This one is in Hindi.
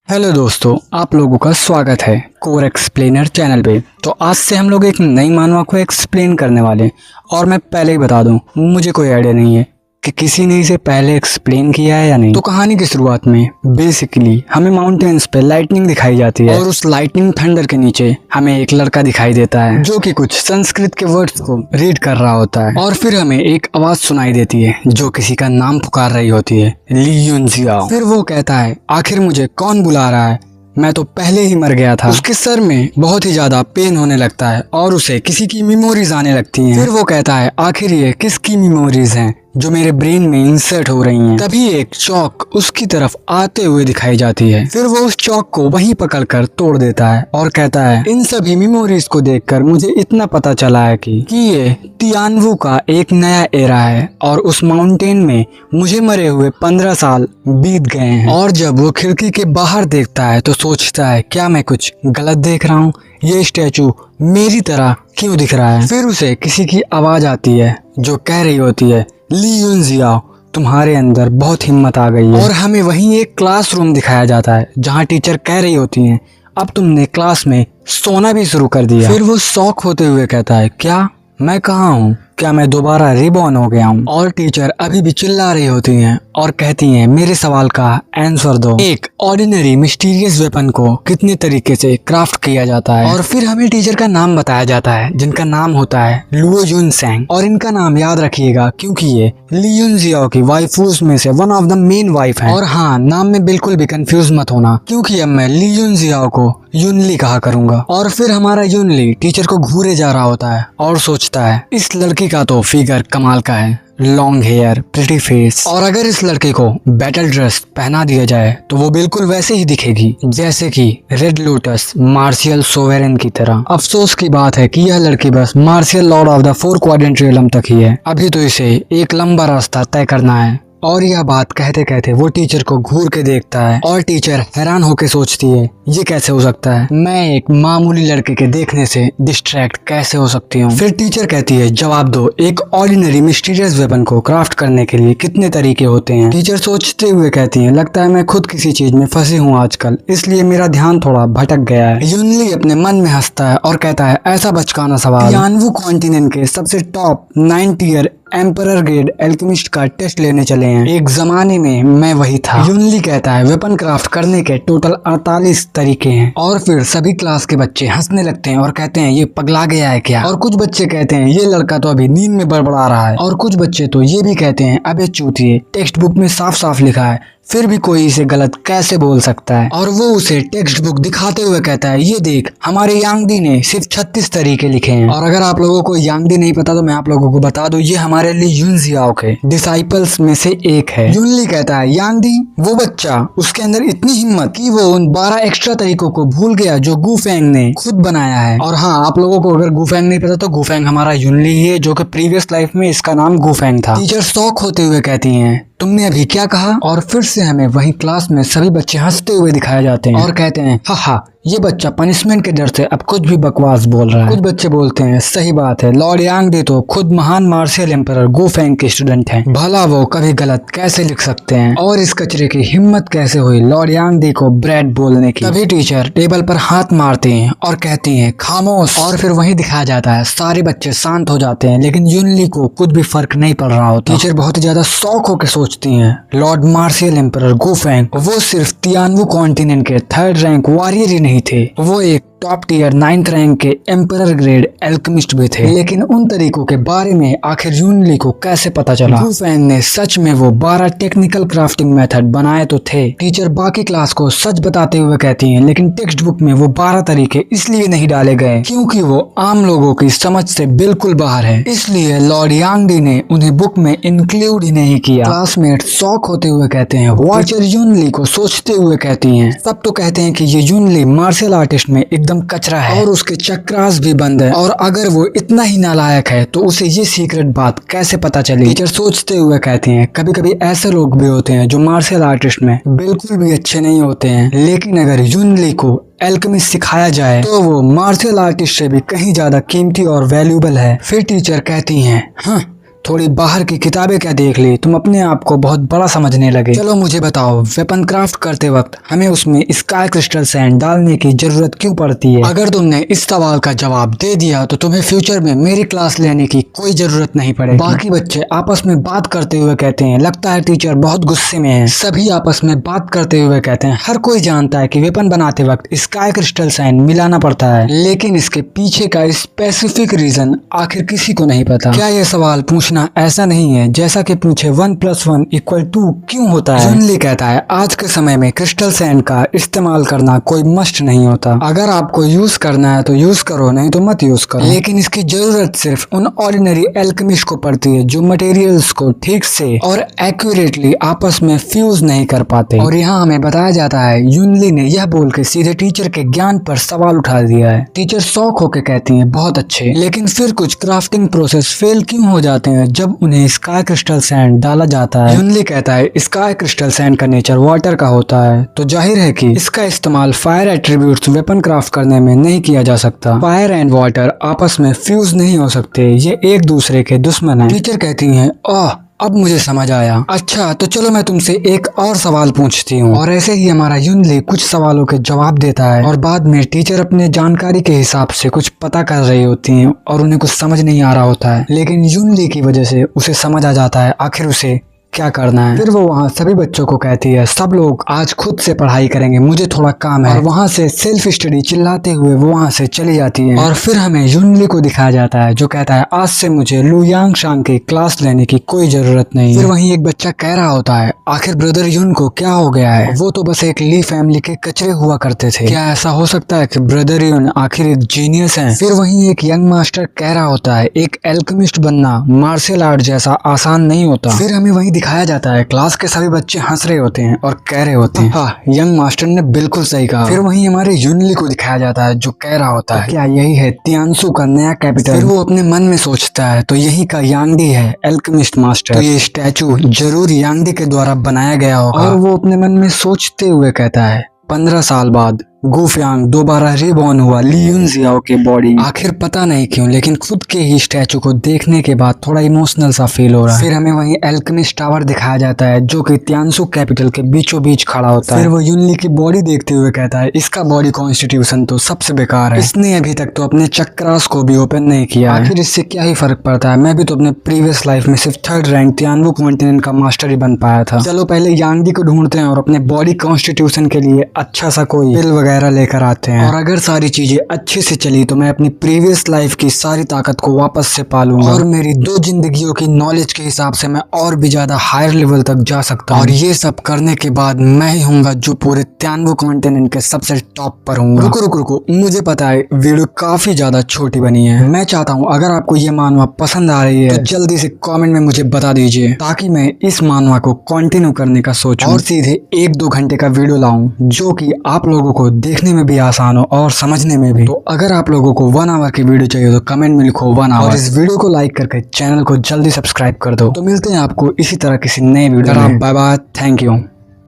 हेलो दोस्तों, आप लोगों का स्वागत है कोर एक्सप्लेनर चैनल पे। तो आज से हम लोग एक नई मानवा को एक्सप्लेन करने वाले हैं। और मैं पहले ही बता दूं, मुझे कोई आइडिया नहीं है कि किसी ने इसे पहले एक्सप्लेन किया है या नहीं। तो कहानी की शुरुआत में बेसिकली हमें माउंटेन्स पे लाइटनिंग दिखाई जाती है और उस लाइटनिंग थंडर के नीचे हमें एक लड़का दिखाई देता है जो कि कुछ संस्कृत के वर्ड्स को रीड कर रहा होता है। और फिर हमें एक आवाज सुनाई देती है जो किसी का नाम पुकार रही होती है, ली युनजियाओ। फिर वो कहता है, आखिर मुझे कौन बुला रहा है, मैं तो पहले ही मर गया था। उसके सर में बहुत ही ज्यादा पेन होने लगता है और उसे किसी की मेमोरीज आने लगती हैं। फिर वो कहता है, आखिर ये किसकी मेमोरीज हैं जो मेरे ब्रेन में इंसर्ट हो रही हैं। तभी एक चौक उसकी तरफ आते हुए दिखाई जाती है। फिर वो उस चौक को वहीं पकड़कर तोड़ देता है और कहता है, इन सभी मेमोरीज को देखकर मुझे इतना पता चला है कि ये तियानवू का एक नया एरा है और उस माउंटेन में मुझे मरे हुए 15 साल बीत गए हैं। और जब वो खिड़की के बाहर देखता है तो सोचता है, क्या मैं कुछ गलत देख रहा हूँ? ये स्टैचू मेरी तरह क्यों दिख रहा है? फिर उसे किसी की आवाज आती है जो कह रही होती है, ली युनजियाओ, तुम्हारे अंदर बहुत हिम्मत आ गई है। और हमें वहीं एक क्लासरूम दिखाया जाता है जहाँ टीचर कह रही होती हैं, अब तुमने क्लास में सोना भी शुरू कर दिया। फिर वो शौक होते हुए कहता है, क्या मैं कहाँ हूँ? क्या मैं दोबारा रिबॉर्न हो गया हूँ? और टीचर अभी भी चिल्ला रही होती हैं और कहती हैं, मेरे सवाल का आंसर दो। एक ऑर्डिनरी मिस्टीरियस वेपन को कितने तरीके से क्राफ्ट किया जाता है। और फिर हमें टीचर का नाम बताया जाता है जिनका नाम होता है लुओ युनसेंग। और इनका नाम याद रखिएगा क्योंकि ये ली युनजियाओ की वाइफूज में से one of the main wife है। और हाँ, नाम में बिल्कुल भी कंफ्यूज मत होना क्योंकि अब मैं ली युनजियाओ को युनली कहा करूंगा। और फिर हमारा युनली टीचर को घूरे जा रहा होता है और सोचता है, इस लड़की का तो फिगर कमाल का है, लॉन्ग हेयर, प्रिटी फेस, और अगर इस लड़के को बैटल ड्रेस पहना दिया जाए तो वो बिल्कुल वैसे ही दिखेगी जैसे कि रेड लोटस मार्शियल सोवेरेन की तरह। अफसोस की बात है कि यह लड़की बस martial Lord of the 4 quadrant realm तक ही है। अभी तो इसे एक लंबा रास्ता तय करना है। और यह बात कहते कहते वो टीचर को घूर के देखता है और टीचर हैरान होकर सोचती है, ये कैसे हो सकता है? मैं एक मामूली लड़के के देखने से डिस्ट्रैक्ट कैसे हो सकती हूँ? फिर टीचर कहती है, जवाब दो, एक ऑर्डिनरी मिस्टीरियस वेपन को क्राफ्ट करने के लिए कितने तरीके होते हैं? टीचर सोचते हुए कहती है, लगता है मैं खुद किसी चीज में फंसी हूँ आजकल, इसलिए मेरा ध्यान थोड़ा भटक गया है। युनली अपने मन में हंसता है और कहता है, ऐसा बचकाना सवाल। तियानवू कॉन्टिनेंट के सबसे top 9 tier emperor grade alchemist का टेस्ट लेने चले हैं। एक जमाने में मैं वही था। युनली कहता है, वेपन क्राफ्ट करने के टोटल 48 तरीके हैं। और फिर सभी क्लास के बच्चे हंसने लगते हैं और कहते हैं, ये पगला गया है क्या? और कुछ बच्चे कहते हैं, ये लड़का तो अभी नींद में बड़बड़ा रहा है। और कुछ बच्चे तो ये भी कहते हैं, अबे चूतिए, टेक्स्ट बुक में साफ साफ लिखा है, फिर भी कोई इसे गलत कैसे बोल सकता है? और वो उसे टेक्स्ट बुक दिखाते हुए कहता है, ये देख, हमारे यांगदी ने सिर्फ 36 तरीके लिखे हैं। और अगर आप लोगों को यांगदी नहीं पता तो मैं आप लोगों को बता दूं, ये हमारे ली युनजियाओ के डिसाइपल्स में से एक है। युनली कहता है, यांगदी वो बच्चा, उसके अंदर इतनी हिम्मत कि वो उन 12 एक्स्ट्रा तरीकों को भूल गया जो गुफेंग ने खुद बनाया है। और हाँ, आप लोगों को अगर गुफेंग नहीं पता तो गुफेंग हमारा युनली ही है जो कि प्रीवियस लाइफ में इसका नाम गुफेंग था। टीचर शौक होते हुए कहती है, तुमने अभी क्या कहा? और फिर से हमें वही क्लास में सभी बच्चे हंसते हुए दिखाए जाते हैं और कहते हैं, हा, ये बच्चा पनिशमेंट के डर से अब कुछ भी बकवास बोल रहा है। कुछ बच्चे बोलते हैं, सही बात है, लॉर्ड यांगदी तो खुद महान मार्शियल एम्परर गुफेंग के स्टूडेंट हैं, भला वो कभी गलत कैसे लिख सकते हैं? और इस कचरे की हिम्मत कैसे हुई लॉर्ड यांगदी को ब्रेड बोलने की? तभी टीचर टेबल पर हाथ मारती हैं और कहती हैं, खामोश। और फिर वही दिखाया जाता है, सारे बच्चे शांत हो जाते हैं लेकिन युनली को कुछ भी फर्क नहीं पड़ रहा होता। टीचर बहुत ही ज्यादा शौक होकर सोचती हैं, लॉर्ड मार्शियल एम्परर गुफेंग वो सिर्फ तियानवू कॉन्टिनेंट के 3rd रैंक वॉरियर ही नहीं थे, वो एक टॉप टियर 9th रैंक के एम्परर ग्रेड एल्केमिस्ट भी थे। लेकिन उन तरीकों के बारे में आखिर युनली को कैसे पता चला? गुफेंग ने सच में वो 12 टेक्निकल क्राफ्टिंग मेथड बनाए तो थे। टीचर बाकी क्लास को सच बताते हुए कहती हैं, लेकिन टेक्स्ट बुक में वो 12 तरीके इसलिए नहीं डाले गए क्योंकि वो आम लोगों की समझ से बिल्कुल बाहर है, इसलिए लॉर्ड यांगदी ने उन्हें बुक में इंक्लूड ही नहीं किया। क्लासमेट शौक होते हुए कहते हैं, टीचर युनली को सोचते हुए कहती हैं, सब तो कहते हैं कि ये युनली मार्शल आर्टिस्ट में एकदम कचरा है और उसके चक्रास भी बंद है, और अगर वो इतना ही नालायक है तो उसे ये सीक्रेट बात कैसे पता चली? टीचर सोचते हुए कहती हैं, कभी कभी ऐसे लोग भी होते हैं जो मार्शल आर्टिस्ट में बिल्कुल भी अच्छे नहीं होते हैं, लेकिन अगर युनली को एल्केमी सिखाया जाए तो वो मार्शल आर्टिस्ट से भी कहीं ज्यादा कीमती और वैल्यूएबल है। फिर टीचर कहती हैं, हाँ थोड़ी बाहर की किताबें क्या देख ली, तुम अपने आप को बहुत बड़ा समझने लगे। चलो मुझे बताओ, वेपन क्राफ्ट करते वक्त हमें उसमें स्काई क्रिस्टल सैंड डालने की जरूरत क्यों पड़ती है? अगर तुमने इस सवाल का जवाब दे दिया तो तुम्हें फ्यूचर में मेरी क्लास लेने की कोई जरूरत नहीं पड़ेगी। बाकी बच्चे आपस में बात करते हुए कहते हैं, लगता है टीचर बहुत गुस्से में है। सभी आपस में बात करते हुए कहते हैं, हर कोई जानता है कि वेपन बनाते वक्त स्काई क्रिस्टल सैंड मिलाना पड़ता है, लेकिन इसके पीछे का स्पेसिफिक रीजन आखिर किसी को नहीं पता। क्या ये सवाल पूछना ऐसा नहीं है जैसा कि पूछे 1 + 1 = 2 क्यों होता है? जुनली कहता है, आज के समय में क्रिस्टल सैंड का इस्तेमाल करना कोई मस्ट नहीं होता। अगर आपको यूज करना है तो यूज करो, नहीं तो मत यूज करो। लेकिन इसकी जरूरत सिर्फ उन ऑर्डिनरी एल्केमिस्ट को पड़ती है जो मटेरियल्स को ठीक से और एक्यूरेटली आपस में फ्यूज नहीं कर पाते। और यहाँ हमें बताया जाता है, युनली ने यह बोल के सीधे टीचर के ज्ञान पर सवाल उठा दिया है। टीचर शौक होके कहती हैं, बहुत अच्छे, लेकिन फिर कुछ क्राफ्टिंग प्रोसेस फेल क्यों हो जाते हैं जब उन्हें स्काई क्रिस्टल सैंड डाला जाता है? युनली कहता है, स्काई क्रिस्टल सैंड का नेचर वाटर का होता है, तो जाहिर है कि इसका इस्तेमाल फायर एट्रीब्यूट्स वेपन क्राफ्ट करने में नहीं किया जा सकता। फायर एंड वाटर आपस में फ्यूज नहीं हो सकते, ये एक दूसरे के दुश्मन हैं। टीचर कहती हैं, ओह अब मुझे समझ आया। अच्छा तो चलो मैं तुमसे एक और सवाल पूछती हूँ। और ऐसे ही हमारा युनली कुछ सवालों के जवाब देता है और बाद में टीचर अपने जानकारी के हिसाब से कुछ पता कर रही होती हैं और उन्हें कुछ समझ नहीं आ रहा होता है, लेकिन युनली की वजह से उसे समझ आ जाता है आखिर उसे क्या करना है। फिर वो वहाँ सभी बच्चों को कहती है, सब लोग आज खुद से पढ़ाई करेंगे, मुझे थोड़ा काम है। और वहाँ से सेल्फ स्टडी चिल्लाते हुए वो वहाँ से चली जाती है। और फिर हमें युनली को दिखाया जाता है जो कहता है, आज से मुझे लू यांग शांग की क्लास लेने की कोई जरूरत नहीं। फिर वहीं एक बच्चा कह रहा होता है, आखिर ब्रदर युन को क्या हो गया है? वो तो बस एक ली फैमिली के कचरे हुआ करते थे, क्या ऐसा हो सकता है कि ब्रदर युन आखिर एक जीनियस है? फिर वहीं एक यंग मास्टर कह रहा होता है, एक एल्केमिस्ट बनना मार्शल आर्ट जैसा आसान नहीं होता। फिर हमें वहीं दिखाया जाता है, क्लास के सभी बच्चे हंस रहे होते हैं और कह रहे होते हैं, हाँ यंग मास्टर ने बिल्कुल सही कहा। फिर वहीं हमारे युनली को दिखाया जाता है जो कह रहा होता है, क्या यही है तियानसू का नया कैपिटल? फिर वो अपने मन में सोचता है, तो यही का यांगडी है एल्केमिस्ट मास्टर, तो ये स्टैचू जरूर यांगडी के द्वारा बनाया गया होगा। और वो अपने मन में सोचते हुए कहता है, 15 साल बाद गुफयांग दोबारा रिबॉर्न हुआ ली युनजियाओ की बॉडी। आखिर पता नहीं क्यों, लेकिन खुद के ही स्टैचू को देखने के बाद थोड़ा इमोशनल सा फील हो रहा है। फिर हमें वहीं एल्केमिस्ट टावर दिखाया जाता है जो कि तियानसू कैपिटल के बीचों बीच खड़ा होता है। फिर वो युनली की बॉडी देखते हुए कहता है, इसका बॉडी कॉन्स्टिट्यूशन तो सबसे बेकार है, इसने अभी तक तो अपने चक्रास को भी ओपन नहीं किया। आखिर इससे क्या ही फर्क पड़ता है, मैं भी तो अपने प्रीवियस लाइफ में सिर्फ 3rd रैंक तियानवू कॉन्टिनेंट का मास्टर ही बन पाया था। चलो पहले यांगडी को ढूंढते हैं और अपने बॉडी कॉन्स्टिट्यूशन के लिए अच्छा सा कोई पिल वगैरह लेकर आते हैं। और अगर सारी चीजें अच्छे से चली तो मैं अपनी प्रीवियस लाइफ की सारी ताकत को वापस से पालूंगा और मेरी 2 जिंदगियों की नॉलेज के हिसाब से मैं और भी ज्यादा हायर लेवल तक जा सकता हूँ। और ये सब करने के बाद मैं ही हूँगा जो पूरे तियानवू कॉन्टिनेंट के सबसे टॉप पर हूँ। रुको, मुझे पता है वीडियो काफी ज्यादा छोटी बनी है। मैं चाहता हूँ अगर आपको ये मानवा पसंद आ रही है तो जल्दी से कॉमेंट में मुझे बता दीजिए, ताकि मैं इस मानवा को कंटिन्यू करने का सोचूं और सीधे 1-2 घंटे का वीडियो लाऊं जो कि आप लोगों को देखने में भी आसान हो और समझने में भी। तो अगर आप लोगों को 1 आवर की वीडियो चाहिए तो कमेंट में लिखो 1 आवर और इस वीडियो को लाइक करके चैनल को जल्दी सब्सक्राइब कर दो। तो मिलते हैं आपको इसी तरह किसी नए वीडियो में। Bye bye, thank you.